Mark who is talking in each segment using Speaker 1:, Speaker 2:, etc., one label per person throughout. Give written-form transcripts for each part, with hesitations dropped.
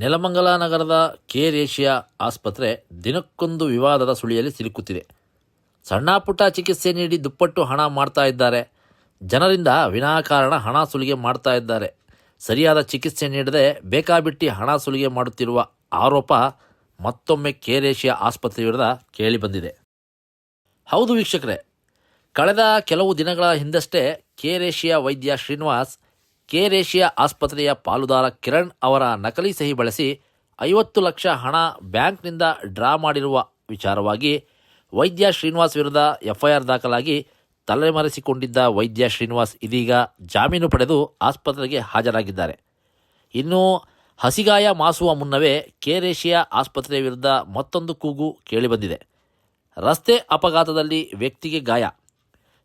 Speaker 1: ನೆಲಮಂಗಲ ನಗರದ care Asia ಆಸ್ಪತ್ರೆ ದಿನಕ್ಕೊಂದು ವಿವಾದದ ಸುಳಿಯಲ್ಲಿ ಸಿಲುಕುತ್ತಿದೆ. ಸಣ್ಣ ಪುಟ್ಟ ಚಿಕಿತ್ಸೆ ನೀಡಿ ದುಪ್ಪಟ್ಟು ಹಣ ಮಾಡ್ತಾ ಇದ್ದಾರೆ. ಜನರಿಂದ ವಿನಾಕಾರಣ ಹಣ ಸುಲಿಗೆ ಮಾಡ್ತಾ ಇದ್ದಾರೆ. ಸರಿಯಾದ ಚಿಕಿತ್ಸೆ ನೀಡದೆ ಬೇಕಾಬಿಟ್ಟಿ ಹಣ ಸುಲಿಗೆ ಮಾಡುತ್ತಿರುವ ಆರೋಪ ಮತ್ತೊಮ್ಮೆ ಕೇರ್ ಏಷಿಯಾ ಆಸ್ಪತ್ರೆ ವಿರುದ್ಧ ಕೇಳಿಬಂದಿದೆ. ಹೌದು ವೀಕ್ಷಕರೇ, ಕಳೆದ ಕೆಲವು ದಿನಗಳ ಹಿಂದಷ್ಟೇ ಕೇರ್ ಏಷಿಯಾ ವೈದ್ಯ ಶ್ರೀನಿವಾಸ್ ಕೇರ್ ಏಷಿಯಾ ಆಸ್ಪತ್ರೆಯ ಪಾಲುದಾರ ಕಿರಣ್ ಅವರ ನಕಲಿ ಸಹಿ ಬಳಸಿ 50 ಲಕ್ಷ ಹಣ ಬ್ಯಾಂಕ್ನಿಂದ ಡ್ರಾ ಮಾಡಿರುವ ವಿಚಾರವಾಗಿ ವೈದ್ಯ ಶ್ರೀನಿವಾಸ್ ವಿರುದ್ಧ ಎಫ್ಐಆರ್ ದಾಖಲಾಗಿ ತಲೆಮರೆಸಿಕೊಂಡಿದ್ದ ವೈದ್ಯ ಶ್ರೀನಿವಾಸ್ ಇದೀಗ ಜಾಮೀನು ಪಡೆದು ಆಸ್ಪತ್ರೆಗೆ ಹಾಜರಾಗಿದ್ದಾರೆ. ಇನ್ನು ಹಸಿಗಾಯ ಮಾಸುವ ಮುನ್ನವೇ ಕೇರ್ ಏಷಿಯಾ ಆಸ್ಪತ್ರೆಯ ವಿರುದ್ಧ ಮತ್ತೊಂದು ಕೂಗು ಕೇಳಿಬಂದಿದೆ. ರಸ್ತೆ ಅಪಘಾತದಲ್ಲಿ ವ್ಯಕ್ತಿಗೆ ಗಾಯ,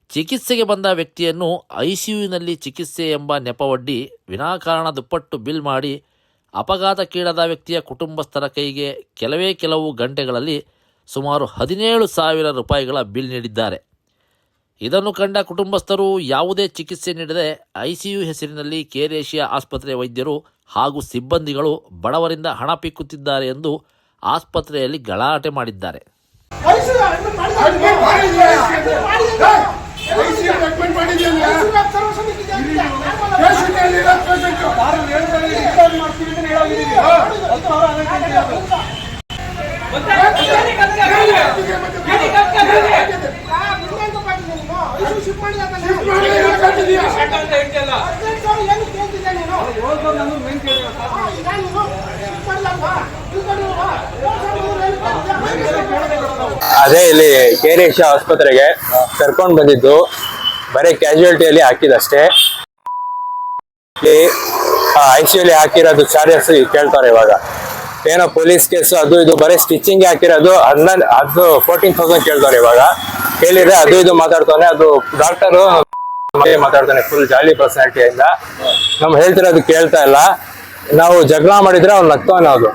Speaker 1: ಚಿಕಿತ್ಸೆಗೆ ಬಂದ ವ್ಯಕ್ತಿಯನ್ನು ಐಸಿಯುನಲ್ಲಿ ಚಿಕಿತ್ಸೆ ಎಂಬ ನೆಪವೊಡ್ಡಿ ವಿನಾಕಾರಣ ದುಪ್ಪಟ್ಟು ಬಿಲ್ ಮಾಡಿ ಅಪಘಾತಕ್ಕೀಡಾದ ವ್ಯಕ್ತಿಯ ಕುಟುಂಬಸ್ಥರ ಕೈಗೆ ಕೆಲವು ಗಂಟೆಗಳಲ್ಲಿ ಸುಮಾರು 17,000 ರೂಪಾಯಿಗಳ ಬಿಲ್ ನೀಡಿದ್ದಾರೆ. ಇದನ್ನು ಕಂಡ ಕುಟುಂಬಸ್ಥರು ಯಾವುದೇ ಚಿಕಿತ್ಸೆ ನೀಡದೆ ಐಸಿಯು ಹೆಸರಿನಲ್ಲಿ ಕೇರ್ ಏಷಿಯಾ ಆಸ್ಪತ್ರೆ ವೈದ್ಯರು ಹಾಗೂ ಸಿಬ್ಬಂದಿಗಳು ಬಡವರಿಂದ ಹಣ ಪೀಕ್ಕುತ್ತಿದ್ದಾರೆ ಎಂದು ಆಸ್ಪತ್ರೆಯಲ್ಲಿ ಗಲಾಟೆ ಮಾಡಿದ್ದಾರೆ.
Speaker 2: ಅದೇ ಇಲ್ಲಿ ಕೇರ್ ಏಷಿಯಾ ಆಸ್ಪತ್ರೆಗೆ ಕರ್ಕೊಂಡು ಬಂದಿದ್ದು ಬರೀ ಕ್ಯಾಶುಯಾಲಿಟಿಯಲ್ಲಿ ಹಾಕಿದಷ್ಟೇ. ಐಸಿಯುಲಿ ಹಾಕಿರೋದು ಚಾರ್ಜಸ್ ಕೇಳ್ತಾರೆ. ಇವಾಗ ಏನೋ ಪೊಲೀಸ್ ಕೇಸು ಅದು ಇದು ಬರೀ ಸ್ಟಿಚಿಂಗ್ ಹಾಕಿರೋದು 14,000 ಕೇಳ್ತಾರೆ. ಇವಾಗ ಕೇಳಿದ್ರೆ ಅದು ಇದು ಮಾತಾಡ್ತಾನೆ. ಅದು ಡಾಕ್ಟರು ಮಾತಾಡ್ತಾನೆ ಫುಲ್ ಜಾಲಿ ಪರ್ಸನಾಲಿಟಿಯಿಂದ. ನಮ್ ಹೇಳ್ತಿರೋದು ಕೇಳ್ತಾ ಇಲ್ಲ. ನಾವು ಜಗಳ ಮಾಡಿದ್ರೆ ಅವ್ನು ನಗ್ತಾನೆ. ಅದು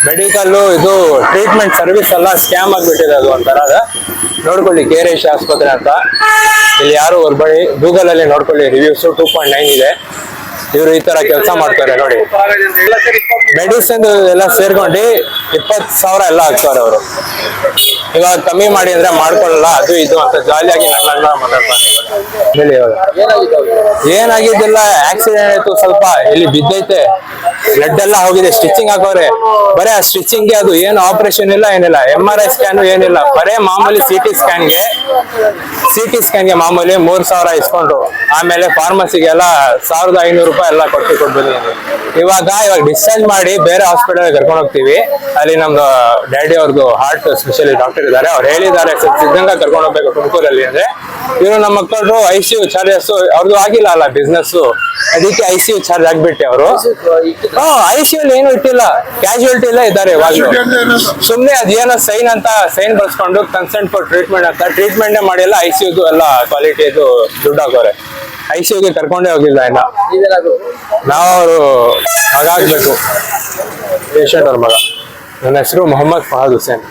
Speaker 2: ಮೆಡಿಕಲ್ ಇದು ಟ್ರೀಟ್ಮೆಂಟ್ ಸರ್ವಿಸ್ ಎಲ್ಲ ಸ್ಕ್ಯಾಮ್ ಆಗಿಬಿಟ್ಟಿದೆ. ಅದು ಒಂಥರ ನೋಡ್ಕೊಳ್ಳಿ ಕೇರ್ ಏಷಿಯಾ ಆಸ್ಪತ್ರೆ ಅಂತ. ಇಲ್ಲಿ ಯಾರು ಹೊರಬೇಡಿ, ಗೂಗಲ್ ಅಲ್ಲಿ ನೋಡ್ಕೊಳ್ಳಿ, ರಿವ್ಯೂಸ್ 2.9 ಇದೆ. ಇವರು ಈ ತರ ಕೆಲಸ ಮಾಡ್ತಾರೆ ನೋಡಿ. ಮೆಡಿಸಿನ್ ಎಲ್ಲ ಸೇರ್ಕೊಂಡು 20,000 ಎಲ್ಲ ಹಾಕ್ತಾರೆ ಅವರು. ಇವಾಗ ಕಮ್ಮಿ ಮಾಡಿ ಅಂದ್ರೆ ಮಾಡ್ಕೊಳ್ಳಲ್ಲ, ಅದು ಇದು ಅಂತ ಜಾಲಿಯಾಗಿ ನಗ್ನ ಮಾತಾಡ್ತಾರೆ. ಏನಾಗಿದ್ದಿಲ್ಲ, ಆಕ್ಸಿಡೆಂಟ್ ಆಯ್ತು, ಸ್ವಲ್ಪ ಇಲ್ಲಿ ಬಿದ್ದೈತೆ, ಬ್ಲಡ್ ಎಲ್ಲ ಹೋಗಿದೆ, ಸ್ಟಿಚಿಂಗ್ ಹಾಕೋರೆ. ಬರೇ ಆ ಸ್ಟಿಚಿಂಗ್ ಅದು ಏನು ಆಪರೇಷನ್ ಇಲ್ಲ, ಏನಿಲ್ಲ. MRI ಸ್ಕ್ಯಾನ್ ಏನಿಲ್ಲ, ಬರೇ ಮಾಮೂಲಿ CT ಸ್ಕ್ಯಾನ್ಗೆ ಮಾಮೂಲಿ 3,000 ಇಸ್ಕೊಂಡ್ರು. ಆಮೇಲೆ ಫಾರ್ಮಸಿಗೆಲ್ಲ 1,500 ರೂಪಾಯಿ ಎಲ್ಲ ಕೊಟ್ಬಿಡಿ. ಇವಾಗ ಡಿಸ್ಚಾರ್ಜ್ ಮಾಡಿ ಬೇರೆ ಹಾಸ್ಪಿಟಲ್ ಕರ್ಕೊಂಡು ಹೋಗ್ತೀವಿ. ಅಲ್ಲಿ ನಮ್ದು ಡ್ಯಾಡಿ ಅವ್ರದ್ದು ಹಾರ್ಟ್ ಸ್ಪೆಷಲಿಸ್ಟ್ ಡಾಕ್ಟರ್ ಇದ್ದಾರೆ. ಅವ್ರು ಹೇಳಿದ್ದಾರೆ ಸಿದ್ಧಂಗ ಕರ್ಕೊಂಡು ಹೋಗ್ಬೇಕು ತುಮಕೂರಲ್ಲಿ ಅಂದ್ರೆ. ಇವರು ನಮ್ಮ ಮಕ್ಕಳು ICU ಚಾರ್ಜಸ್ ಅವ್ರದ್ದು ಆಗಿಲ್ಲ ಅಲ್ಲ ಬಿಸ್ನೆಸ್, ಅದಕ್ಕೆ ICU ಚಾರ್ಜ್ ಆಗ್ಬಿಟ್ಟೆ ಅವರು. ICU ಏನು ಇಟ್ಟಿಲ್ಲ, ಕ್ಯಾಶುಯಾಲಿಟಿ ಎಲ್ಲ ಇದ್ದಾರೆ. ಇವಾಗಲೂ ಸುಮ್ನೆ ಅದೇನೋ ಸೈನ್ ಬಳಸ್ಕೊಂಡು ಕನ್ಸೆಂಟ್ ಫಾರ್ ಟ್ರೀಟ್ಮೆಂಟ್ ಅಂತ ಟ್ರೀಟ್ಮೆಂಟ್ ಮಾಡಿಲ್ಲ. ICUದು ಎಲ್ಲ ಕ್ವಾಲಿಟಿದು ದುಡ್ಡು ಹಾಕೋರೆ. ICUಗೆ ಕರ್ಕೊಂಡೇ ಹೋಗಿಲ್ಲ ಇನ್ನ. ನಾವು ಅವರು ಮಗ ಆಗ್ಬೇಕು, ಪೇಷಂಟ್ ಅವ್ರ ಮಗ. ನನ್ನ ಹೆಸರು ಮೊಹಮ್ಮದ್ ಫಹದ್ ಹುಸೇನ್.